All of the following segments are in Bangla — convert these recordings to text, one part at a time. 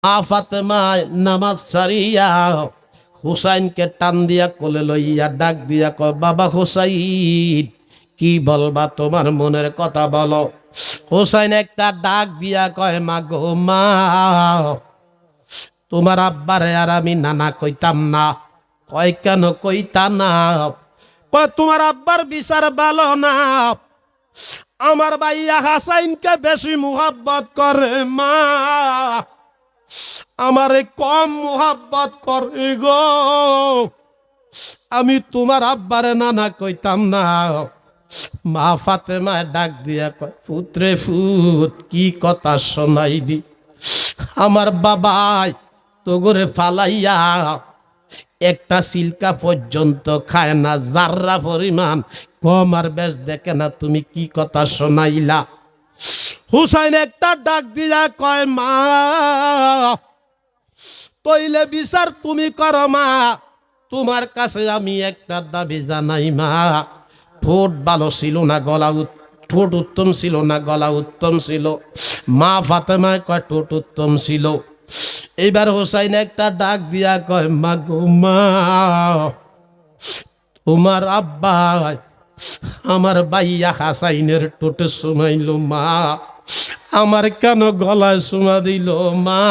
ফাতেমায় নামাজ ছাড়িয়া হুসাইনকে টান দিয়া কোলে লইয়া ডাক দিয়া কয়, বাবা হুসাইন, কি বলবা, তোমার মনের কথা বলো। হুসাইন একটা ডাক দিয়া কয়, মা গো মা, তোমার আব্বারে আর আমি নানা কইতাম না। কয় কেন কইতা না? কয় তোমার আব্বার বিচার ভালো না, আমার ভাইয়া হাসাইনকে বেশি মুহাব্বত করে মা, আমারে কম মুহাব্বত করে গো। আমি তোমার আব্বারে নানা কইতাম না। মা ফাতেমা ডাক দিয়া কয়, পুত্রে ফুত, কি কথা শোনাইবি? আমার বাবাই তো করে ফালাইয়া একটা সিলকা পর্যন্ত খায় না, জাররা পরিমাণ কম আর বেশ দেখে না, তুমি কি কথা শোনাইলা? হুসাইন একটা ডাক দিয়া কয়, মা তইলে বিচার তুমি করো মা, তোমার কাছে আমি একটা দাবি জানাই মা। ঠোঁট ভালো ছিল না, গলা ঠোঁট উত্তম ছিল না, গলা উত্তম ছিল? মা ফাতেমায় কয় ঠোঁট উত্তম ছিল। এইবার হোসাইন একটা ডাক দিয়া কয়, মা গো মা, তোমার আব্বা আমার ভাইয়া হাসাইনের ঠোঁটে সুমাইল মা, আমার কেন গলায় সুমা দিল মা?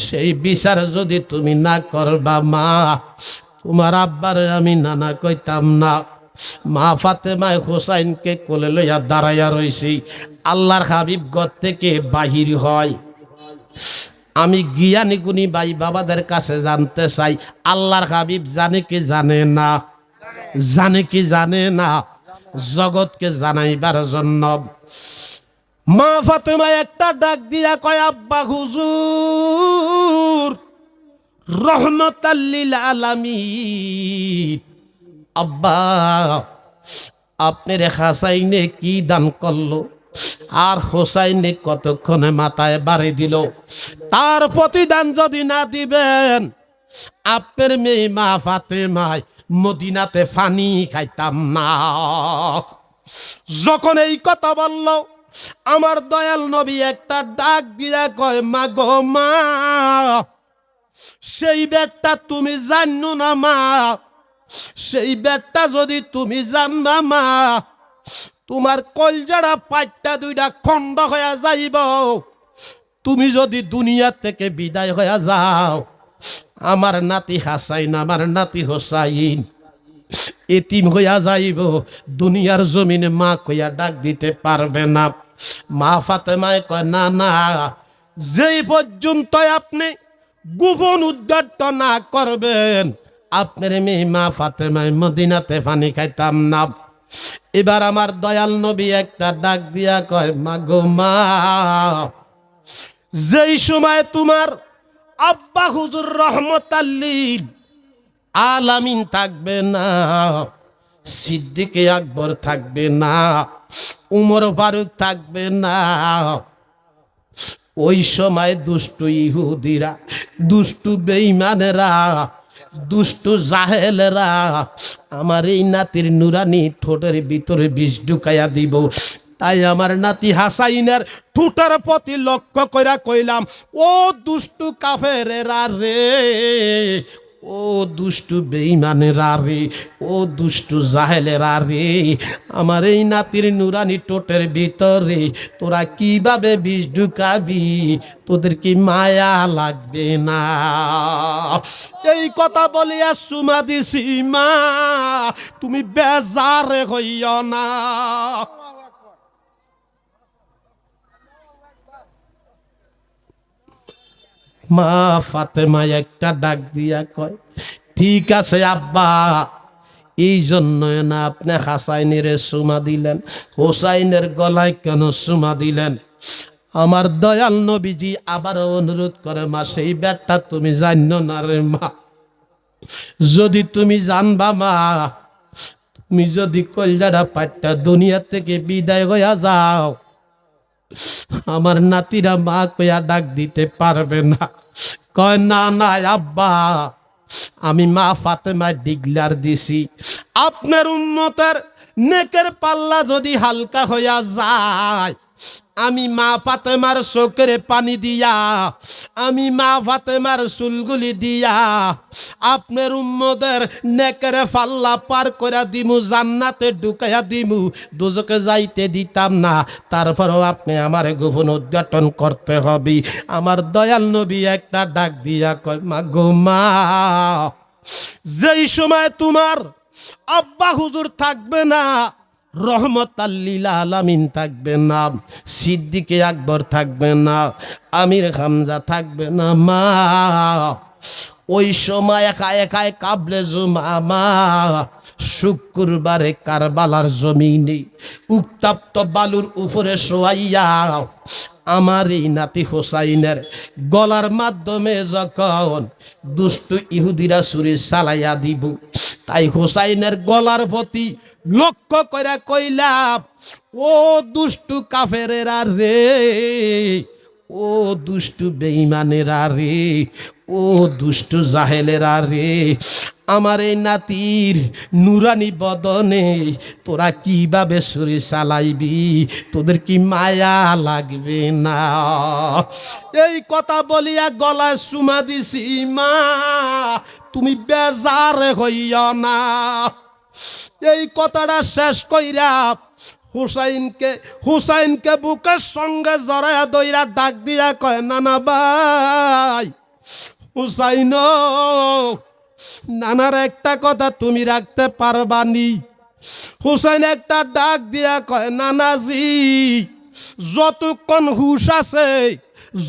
সেই বিচার যদি তুমি না করবা মা, তোমার আব্বার আমি নানা কইতাম না। মা ফাতেমায় হোসাইনকে কোলে লইয়া দাঁড়াইয়া রইছি। আল্লাহর হাবিব ঘর থেকে বাহির হয়। আমি জ্ঞানী গুণী ভাই বাবাদের কাছে জানতে চাই, আল্লাহর হাবিব জানে কি জানে না? জানে কি জানে না? জগৎকে জানাইবার জন্য মা ফাতেমা একটা ডাক দিয়া কয়, আব্বা হুজুর রহমাতাল লিল আলামিন, আব্বা আপনার হাসাইনে কি দান করলো আর হোসাইনে কতক্ষণে মাথায় বাড়ি দিল, তার প্রতিদান যদি না দিবেন আপনার মেয়ে মা ফাতেমায় মদিনাতে ফানি খাইতাম না। যখন এই কথা বলল, আমার দয়াল নবী একটা ডাক দিয়া কয়, মা গো মা, সেই বেটটা তুমি জানো না মা, সেই বেটটা যদি তুমি জানবা মা, তোমার কলজারা পাটটা দুইটা খন্ড হয়ে যাইব। তুমি যদি দুনিয়া থেকে বিদায় হয়ে যাও, আমার নাতি হাসাইন, আমার নাতি হোসাইন এতিম হইয়া যাইব, দুনিয়ার জমিনে মা কইয়া ডাক দিতে পারবে না। মা ফাতেমায় কয়, না না, যেই পর্যন্ত আপনি গোপন উদ্ধার না করবেন, আপনার মেয়ে মা ফাতেমায় মদিনাতে পানি খাইতাম না। এবার আমার দয়াল নবী একটা ডাক দিয়া কয়, মা গো মা, যেই সময় তোমার আব্বা হুজুর রহমাতাল লিল আলামিন থাকবে না, সিদ্দিকে আকবর থাকবে না, উমর ফারুক থাকবে না, ওই সময় দুষ্টু ইহুদিরা, দুষ্টু বেঈমানেরা, দুষ্টু জাহেলেরা আমার এই নাতির নুরানি ঠোঁটের ভিতরে বিষ ঢুকাইয়া দিব। তাই আমার নাতি হাসাইনের ঠোঁটের প্রতি লক্ষ্য কইরা কইলাম, ও দুষ্টু কাফেরেরা রে, ও দুষ্টু বেঈমানেরা রে, ও দুষ্টু জাহেলেরা রে, আমার এই নাতির নুরানি ঠোঁটের ভিতরে তোরা কিভাবে বিষ ঢুকাবি? তোদের কি মায়া লাগবে না? এই কথা বলিয়া সুমা দিছি মা, তুমি বেজারে হইও না। মা ফাতেমা একটা ডাক দিয়া কয়, ঠিক আছে আব্বা, এই জন্য না আপনি হাসাইনের সুমা দিলেন, হোসাইনের গলায় কেন সুমা দিলেন? আমার দয়াল নবীজি আবারও অনুরোধ করে, মা সেই ব্যাটটা তুমি জানো না রে মা, যদি তুমি জানবা মা, তুমি যদি কলজারা পাট্টা দুনিয়া থেকে বিদায় হইয়া যাও, আমার নাতিরা মা কইয়া ডাক দিতে পারবে না। কয়, না না আব্বা, আমি মা ফাতেমা ডিগলার দিছি, আপনার উম্মতের নেকের পাল্লা যদি হালকা হইয়া যায়, আমি মা ফাতেমার চোখের পানি দিয়া, আমি মা ফাতেমার চুলগুলি দিয়া আপনার উম্মদের নেকের ফাল্লা পার করে দিমু, জান্নাতে ঢুকাইয়া দিমু, দোজকে যাইতে দিতাম না। তারপরেও আপনি আমার গোপন উদ্ঘাটন করতে হবে। আমার দয়াল নবী একটা ডাক দিয়া কয়, মা গো মা, যেই সময় তোমার আব্বা হুজুর থাকবে না, রহমতাল লিল আলামিন থাকবে না, সিদ্দিকে আকবর থাকবে না, আমির হামজা থাকবে না মা, ওই সময় একা একাই কাবলে জুমা মা, শুক্রবারে কারবালার জমিনে উত্তপ্ত বালুর উপরে শোয়াইয়া আমার এই নাতি হোসাইনের গলার মাধ্যমে যখন দুষ্ট ইহুদিরা ছুরি চালাইয়া দিব, তাই হোসাইনের গলার প্রতি লক্ষ্য করে কইলাম, ও দুষ্টু কাফেরেরা রে, ও দুষ্টু বেঈমানেরা রে, ও দুষ্টু জাহেলেরা রে, আমার এই নাতির নুরানি বদনে তোরা কিভাবে ছুরি চালাইবি, তোদের কি মায়া লাগবে না? এই কথা বলিয়া গলায় চুমা দিছি, মা তুমি বেজার হইয়া না। এই কথাটা শেষ কইরা হুসাইনকে বুকের সঙ্গে জড়ায়া দইরা ডাক দিয়া কয়, নানা ভাই হুসাইন, নানার একটা কথা তুমি রাখতে পারবানি? হুসাইন একটা ডাক দিয়া কয়, নানাজি যতক্ষণ হুশ আছে,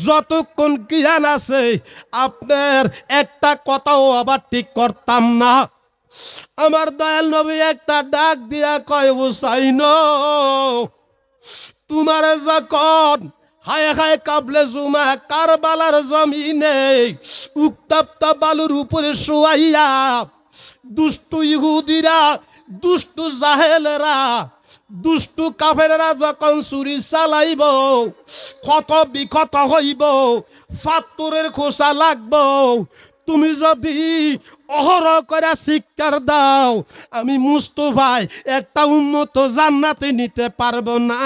যতক্ষণ জ্ঞান আছে, আপনার একটা কথাও আবার ঠিক করতাম না। আমার দয়াল নবী একটা ডাক দিয়া কয়, হুসাইন তোমার যখন হায় হায় কাবলে জুমা কারবালার জমিনে উত্তপ্ত বালুর উপরে শোয়াইয়া দুষ্টু ইহুদিরা, দুষ্টু জাহেলেরা, দুষ্টু কাফেরেরা যখন ছুরি চালাইব, ক্ষত বিক্ষত হইব, ফাত্তুরের খোসা লাগব, তুমি যদি অহরহ করে শিক্ষার দাও, আমি মুস্তফায় একটা উম্মত জান্নাতে নিতে পারবো না।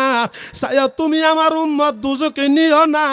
তুমি আমার উম্মত দুজকে নিও না।